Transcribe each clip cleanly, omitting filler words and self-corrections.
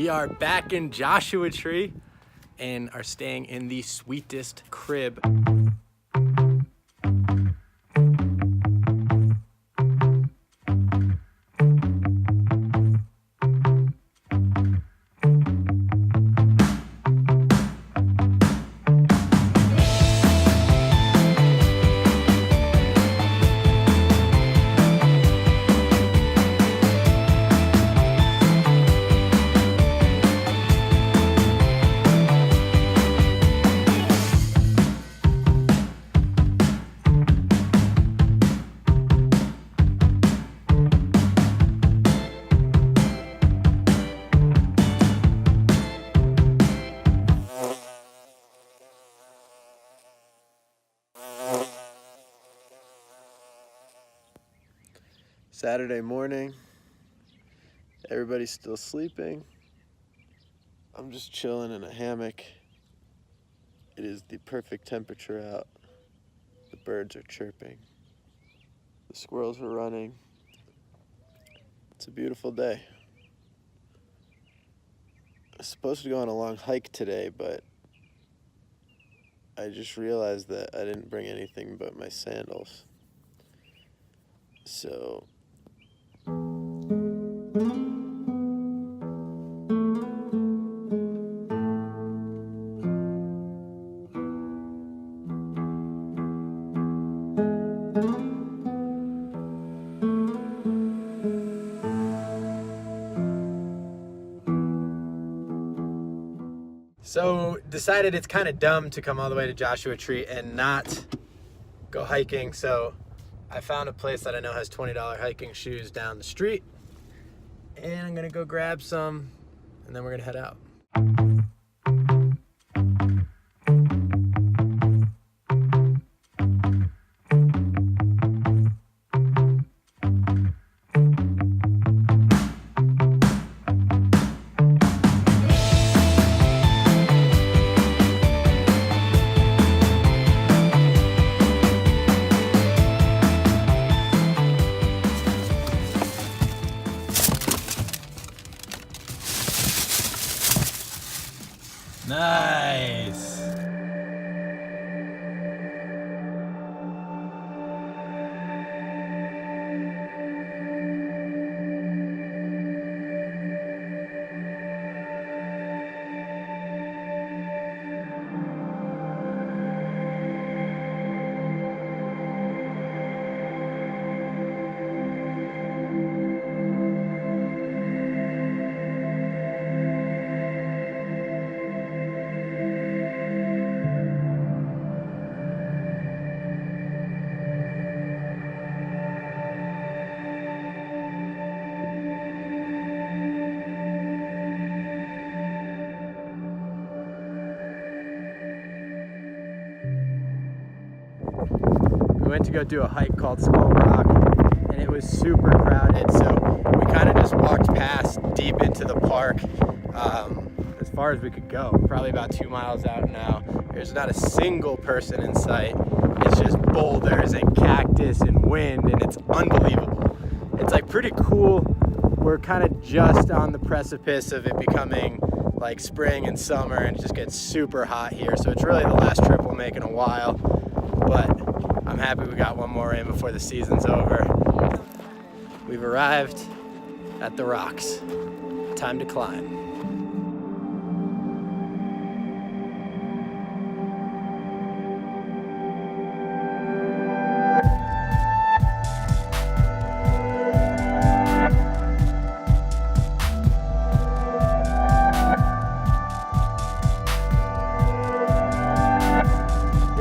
We are back in Joshua Tree and are staying in the sweetest crib. Saturday morning, everybody's still sleeping. I'm just chilling in a hammock. It is the perfect temperature out. The birds are chirping. The squirrels are running. It's a beautiful day. I was supposed to go on a long hike today, but I just realized that I didn't bring anything but my sandals. So decided it's kind of dumb to come all the way to Joshua Tree and not go hiking, so I found a place that I know has $20 hiking shoes down the street, and I'm gonna go grab some, and then we're gonna head out. Nice. We went to go do a hike called Skull Rock, and it was super crowded, so we kind of just walked past deep into the park as far as we could go, probably about 2 miles out now. There's not a single person in sight. It's just boulders and cactus and wind, and it's unbelievable. It's like pretty cool. We're kind of just on the precipice of it becoming like spring and summer, and it just gets super hot here, so it's really the last trip we'll make in a while, but I'm happy we got one more in before the season's over. We've arrived at the rocks. Time to climb.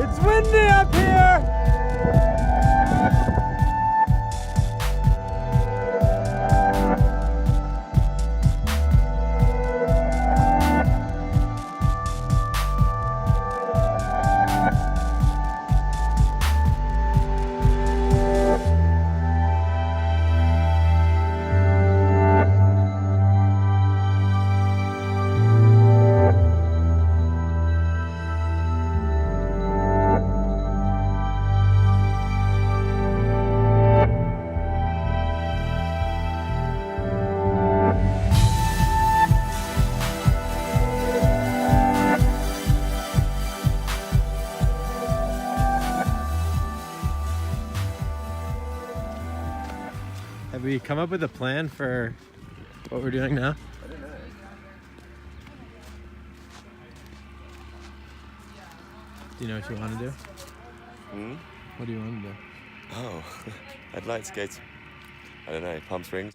It's windy up here! Have we come up with a plan for what we're doing now? I don't know. Do you know what you want to do? Hmm? What do you want to do? Oh, I'd like to go to, I don't know, Palm Springs.